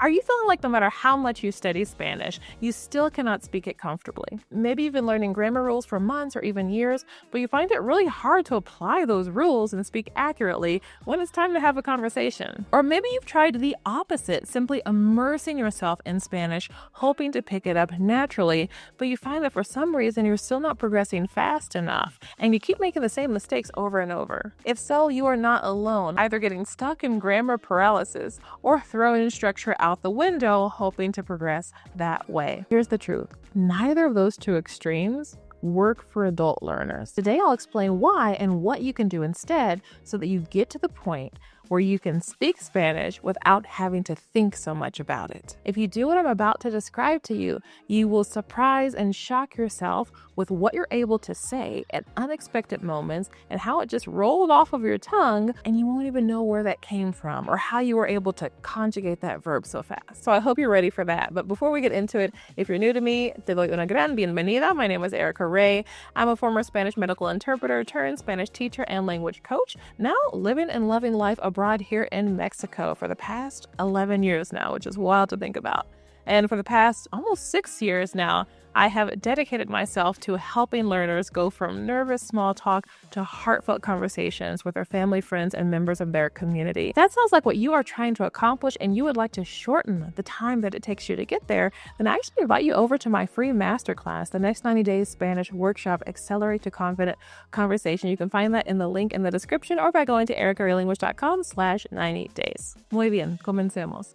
Are you feeling like no matter how much you study Spanish, you still cannot speak it comfortably? Maybe you've been learning grammar rules for months or even years, but you find it really hard to apply those rules and speak accurately when it's time to have a conversation. Or maybe you've tried the opposite, simply immersing yourself in Spanish, hoping to pick it up naturally, but you find that for some reason you're still not progressing fast enough, and you keep making the same mistakes over and over. If so, you are not alone, either getting stuck in grammar paralysis or throwing structure out the window, hoping to progress that way. Here's the truth. Neither of those two extremes work for adult learners. Today, I'll explain why and what you can do instead so that you get to the point where you can speak Spanish without having to think so much about it. If you do what I'm about to describe to you, you will surprise and shock yourself with what you're able to say at unexpected moments and how it just rolled off of your tongue, and you won't even know where that came from or how you were able to conjugate that verb so fast. So I hope you're ready for that. But before we get into it, if you're new to me, te doy una gran bienvenida. My name is Erica Ray. I'm a former Spanish medical interpreter turned Spanish teacher and language coach, now living and loving life abroad here in Mexico for the past 11 years now, which is wild to think about. And for the past almost 6 years now, I have dedicated myself to helping learners go from nervous small talk to heartfelt conversations with their family, friends, and members of their community. If that sounds like what you are trying to accomplish and you would like to shorten the time that it takes you to get there, then I actually invite you over to my free masterclass, the Next 90 Days Spanish Workshop, Accelerate to Confident Conversation. You can find that in the link in the description or by going to ericaraylanguage.com/90days. Muy bien, comencemos.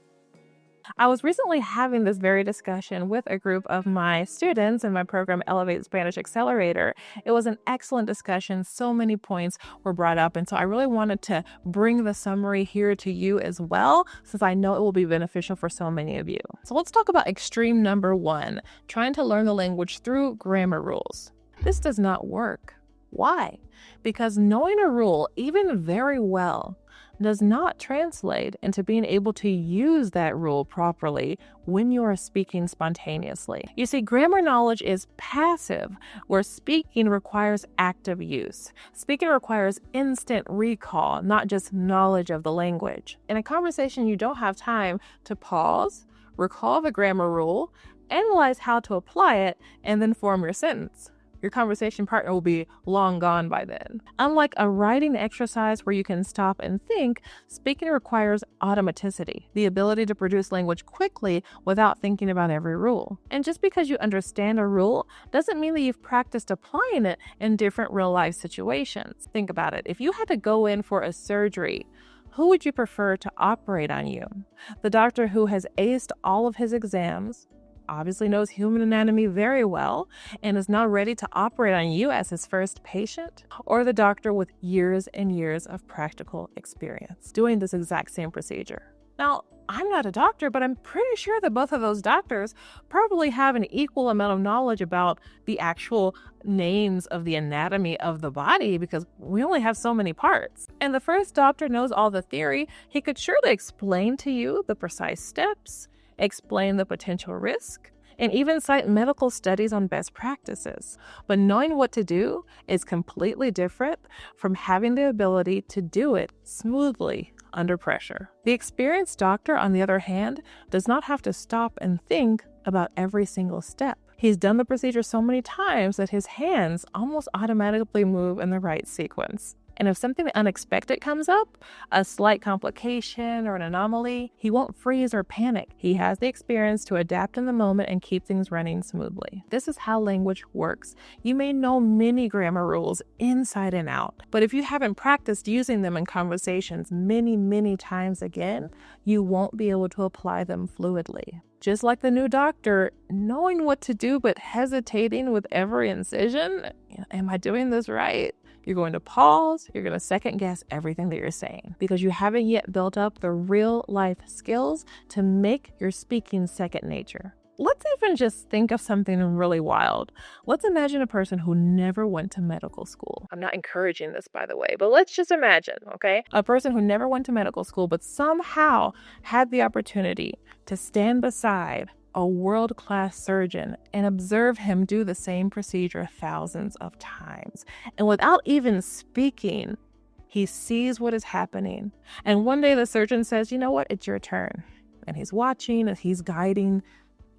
I was recently having this very discussion with a group of my students in my program, Elevate Spanish Accelerator. It was an excellent discussion. So many points were brought up. And so I really wanted to bring the summary here to you as well, since I know it will be beneficial for so many of you. So let's talk about extreme number 1, trying to learn the language through grammar rules. This does not work. Why? Because knowing a rule, even very well, does not translate into being able to use that rule properly when you are speaking spontaneously. You see, grammar knowledge is passive, where speaking requires active use. Speaking requires instant recall, not just knowledge of the language. In a conversation, you don't have time to pause, recall the grammar rule, analyze how to apply it, and then form your sentence. Your conversation partner will be long gone by then. Unlike a writing exercise where you can stop and think, speaking requires automaticity, the ability to produce language quickly without thinking about every rule. And just because you understand a rule doesn't mean that you've practiced applying it in different real-life situations. Think about it. If you had to go in for a surgery, who would you prefer to operate on you? The doctor who has aced all of his exams, obviously knows human anatomy very well, and is now ready to operate on you as his first patient, or the doctor with years and years of practical experience doing this exact same procedure? Now, I'm not a doctor, but I'm pretty sure that both of those doctors probably have an equal amount of knowledge about the actual names of the anatomy of the body, because we only have so many parts. And the first doctor knows all the theory. He could surely explain to you the precise steps, explain the potential risk, and even cite medical studies on best practices. But knowing what to do is completely different from having the ability to do it smoothly under pressure. The experienced doctor, on the other hand, does not have to stop and think about every single step. He's done the procedure so many times that his hands almost automatically move in the right sequence. And if something unexpected comes up, a slight complication or an anomaly, he won't freeze or panic. He has the experience to adapt in the moment and keep things running smoothly. This is how language works. You may know many grammar rules inside and out, but if you haven't practiced using them in conversations many times again, you won't be able to apply them fluidly. Just like the new doctor, knowing what to do but hesitating with every incision, am I doing this right? You're going to pause, you're going to second guess everything that you're saying because you haven't yet built up the real life skills to make your speaking second nature. Let's even just think of something really wild. Let's imagine a person who never went to medical school. I'm not encouraging this, by the way, but let's just imagine, okay? A person who never went to medical school, but somehow had the opportunity to stand beside a world-class surgeon and observe him do the same procedure thousands of times. And without even speaking, he sees what is happening. And one day the surgeon says, you know what? It's your turn. and he's watching and he's guiding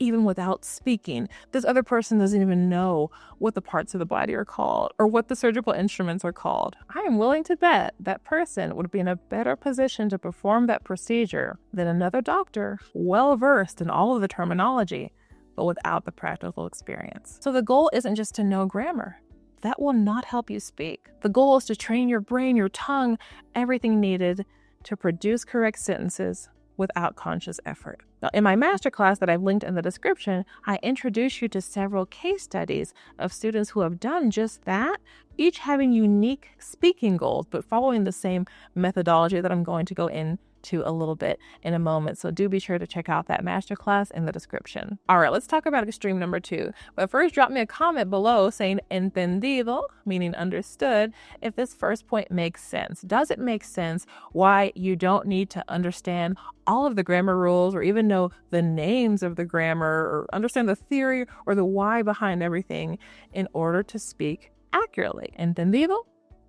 even without speaking. This other person doesn't even know what the parts of the body are called or what the surgical instruments are called. I am willing to bet that person would be in a better position to perform that procedure than another doctor well-versed in all of the terminology, but without the practical experience. So the goal isn't just to know grammar. That will not help you speak. The goal is to train your brain, your tongue, everything needed to produce correct sentences without conscious effort. Now, in my masterclass that I've linked in the description, I introduce you to several case studies of students who have done just that, each having unique speaking goals, but following the same methodology that I'm going to go into a little bit in a moment. So do be sure to check out that masterclass in the description. All right, let's talk about extreme number 2. But first, drop me a comment below saying entendido, meaning understood, if this first point makes sense. Does it make sense why you don't need to understand all of the grammar rules or even know the names of the grammar or understand the theory or the why behind everything in order to speak accurately? Entendido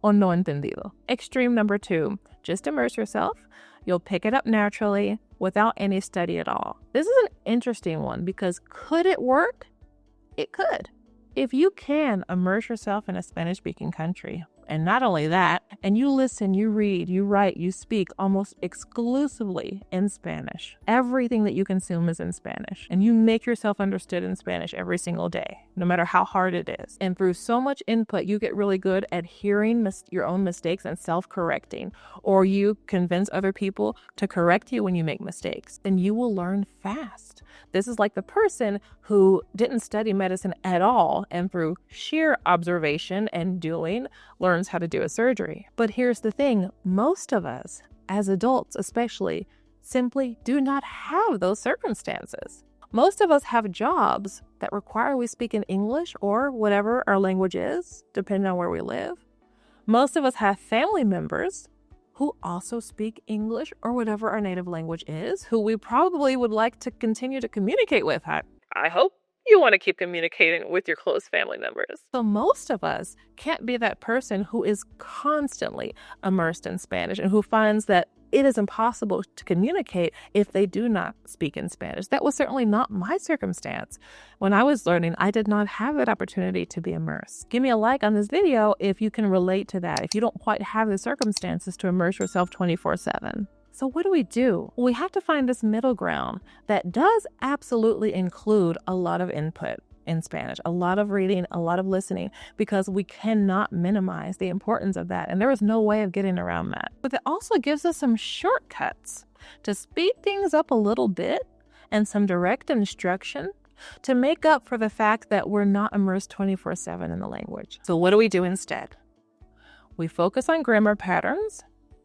o no entendido? Extreme number 2, just immerse yourself. You'll pick it up naturally without any study at all. This is an interesting one because could it work? It could. If you can immerse yourself in a Spanish-speaking country, and not only that, and you listen, you read, you write, you speak almost exclusively in Spanish. Everything that you consume is in Spanish, and you make yourself understood in Spanish every single day, no matter how hard it is. And through so much input, you get really good at hearing your own mistakes and self-correcting, or you convince other people to correct you when you make mistakes, and you will learn fast. This is like the person who didn't study medicine at all and through sheer observation and doing learns how to do a surgery. But here's the thing, most of us, as adults especially, simply do not have those circumstances. Most of us have jobs that require we speak in English or whatever our language is, depending on where we live. Most of us have family members who also speak English or whatever our native language is, who we probably would like to continue to communicate with. I hope you want to keep communicating with your close family members. So most of us can't be that person who is constantly immersed in Spanish and who finds that it is impossible to communicate if they do not speak in Spanish. That was certainly not my circumstance. When I was learning, I did not have that opportunity to be immersed. Give me a like on this video if you can relate to that, if you don't quite have the circumstances to immerse yourself 24/7. So what do? We have to find this middle ground that does absolutely include a lot of input in Spanish, a lot of reading, a lot of listening, because we cannot minimize the importance of that. And there is no way of getting around that. But it also gives us some shortcuts to speed things up a little bit and some direct instruction to make up for the fact that we're not immersed 24/7 in the language. So what do we do instead? We focus on grammar patterns,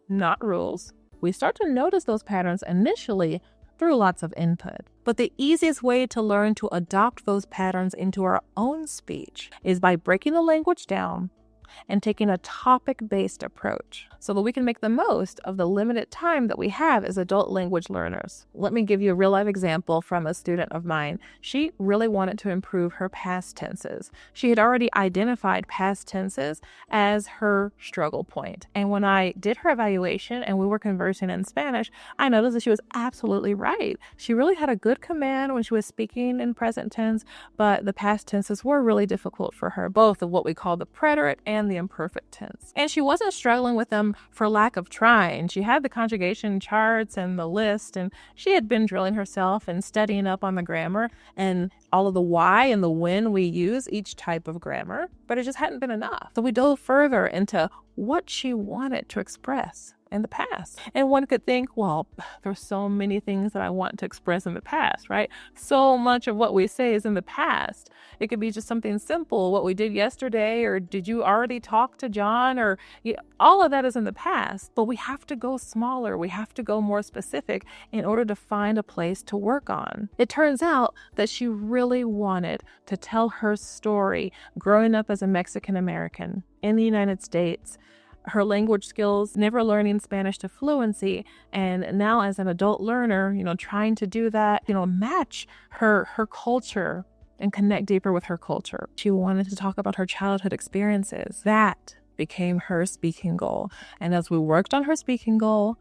not rules. We start to notice those patterns initially through lots of input. But the easiest way to learn to adopt those patterns into our own speech is by breaking the language down and taking a topic-based approach so that we can make the most of the limited time that we have as adult language learners. Let me give you a real-life example from a student of mine. She really wanted to improve her past tenses. She had already identified past tenses as her struggle point. And when I did her evaluation and we were conversing in Spanish, I noticed that she was absolutely right. She really had a good command when she was speaking in present tense, but the past tenses were really difficult for her, both of what we call the preterite and the imperfect tense. And she wasn't struggling with them for lack of trying. She had the conjugation charts and the list, and she had been drilling herself and studying up on the grammar and all of the why and the when we use each type of grammar, but it just hadn't been enough. So we dove further into what she wanted to express in the past. And one could think, well, there's so many things that I want to express in the past, right? So much of what we say is in the past. It could be just something simple, what we did yesterday, or did you already talk to John, or all of that is in the past. But we have to go smaller. We have to go more specific in order to find a place to work on. It turns out that she really wanted to tell her story growing up as a Mexican American in the United States, her language skills, never learning Spanish to fluency, and now as an adult learner, trying to do that, match her culture and connect deeper with her culture. She wanted to talk about her childhood experiences. That became her speaking goal. And as we worked on her speaking goal,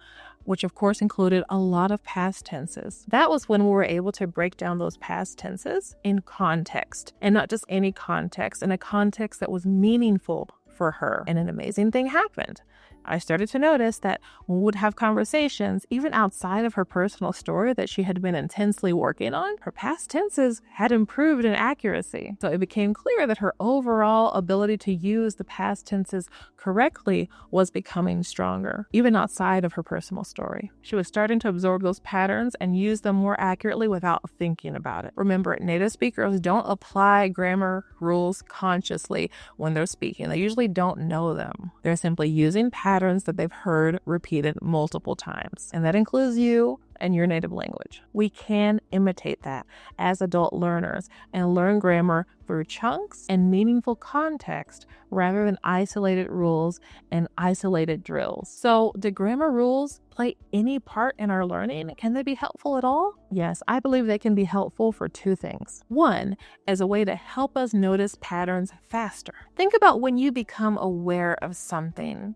which of course included a lot of past tenses. That was when we were able to break down those past tenses in context, and not just any context, in a context that was meaningful for her. And an amazing thing happened. I started to notice that when we would have conversations, even outside of her personal story that she had been intensely working on, her past tenses had improved in accuracy. So it became clear that her overall ability to use the past tenses correctly was becoming stronger, even outside of her personal story. She was starting to absorb those patterns and use them more accurately without thinking about it. Remember, native speakers don't apply grammar rules consciously when they're speaking. They usually don't know them. They're simply using patterns that they've heard repeated multiple times. And that includes you and your native language. We can imitate that as adult learners and learn grammar through chunks and meaningful context rather than isolated rules and isolated drills. So, do grammar rules play any part in our learning? Can they be helpful at all? Yes, I believe they can be helpful for two things. One, as a way to help us notice patterns faster. Think about when you become aware of something.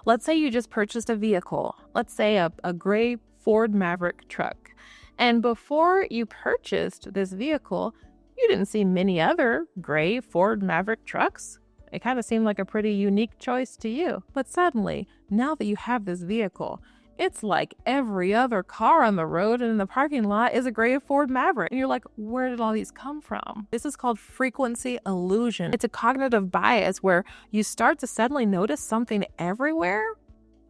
Let's say you just purchased a vehicle. Let's say a gray Ford Maverick truck. And before you purchased this vehicle, you didn't see many other gray Ford Maverick trucks. It kind of seemed like a pretty unique choice to you. But suddenly, now that you have this vehicle, it's like every other car on the road and in the parking lot is a gray Ford Maverick. And you're like, where did all these come from? This is called frequency illusion. It's a cognitive bias where you start to suddenly notice something everywhere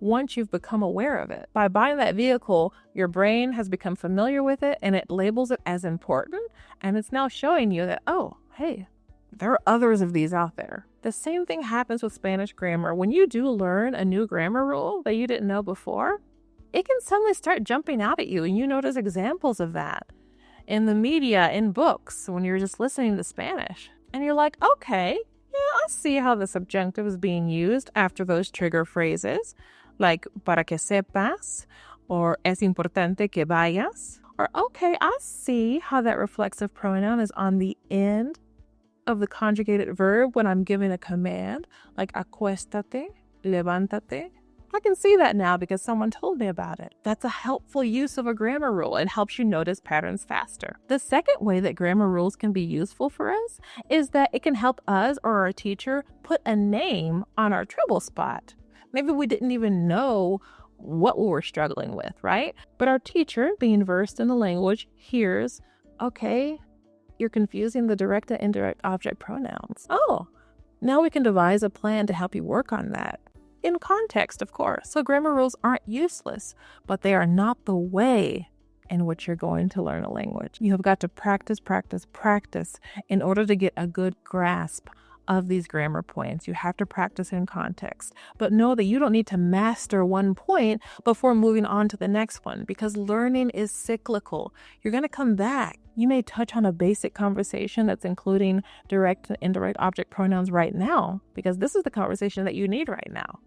once you've become aware of it. By buying that vehicle, your brain has become familiar with it and it labels it as important. And it's now showing you that, oh, hey, there are others of these out there. The same thing happens with Spanish grammar. When you do learn a new grammar rule that you didn't know before, it can suddenly start jumping out at you, and you notice examples of that in the media, in books, when you're just listening to Spanish. And you're like, okay, yeah, I see how the subjunctive is being used after those trigger phrases, like para que sepas, or es importante que vayas. Or, okay, I see how that reflexive pronoun is on the end of the conjugated verb when I'm giving a command, like acuéstate, levántate. I can see that now because someone told me about it. That's a helpful use of a grammar rule. It helps you notice patterns faster. The second way that grammar rules can be useful for us is that it can help us or our teacher put a name on our trouble spot. Maybe we didn't even know what we were struggling with, right? But our teacher, being versed in the language, hears, okay, you're confusing the direct and indirect object pronouns. Oh, now we can devise a plan to help you work on that. In context, of course. So grammar rules aren't useless, but they are not the way in which you're going to learn a language. You have got to practice in order to get a good grasp of these grammar points. You have to practice in context, but know that you don't need to master one point before moving on to the next one, because learning is cyclical. You're going to come back. You may touch on a basic conversation that's including direct and indirect object pronouns right now, because this is the conversation that you need right now.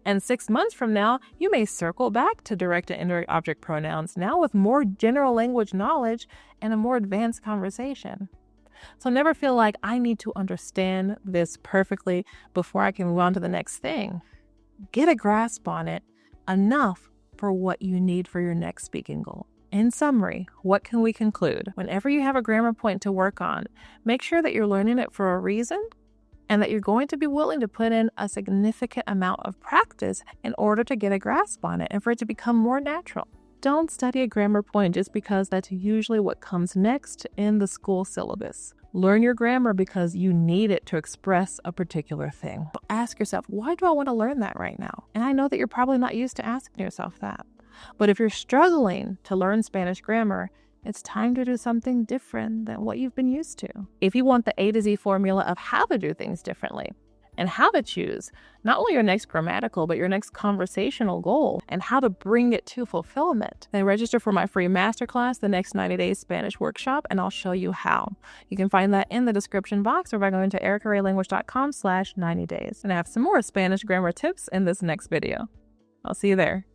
And 6 months from now, you may circle back to direct and indirect object pronouns, now with more general language knowledge and a more advanced conversation. So never feel like I need to understand this perfectly before I can move on to the next thing. Get a grasp on it enough for what you need for your next speaking goal. In summary, what can we conclude? Whenever you have a grammar point to work on, make sure that you're learning it for a reason and that you're going to be willing to put in a significant amount of practice in order to get a grasp on it and for it to become more natural. Don't study a grammar point just because that's usually what comes next in the school syllabus. Learn your grammar because you need it to express a particular thing. Ask yourself, why do I want to learn that right now? And I know that you're probably not used to asking yourself that. But if you're struggling to learn Spanish grammar, it's time to do something different than what you've been used to. If you want the A to Z formula of how to do things differently and how to choose not only your next grammatical, but your next conversational goal and how to bring it to fulfillment, then register for my free masterclass, the next 90 Days Spanish Workshop, and I'll show you how. You can find that in the description box or by going to ericaraylanguage.com/90days. And I have some more Spanish grammar tips in this next video. I'll see you there.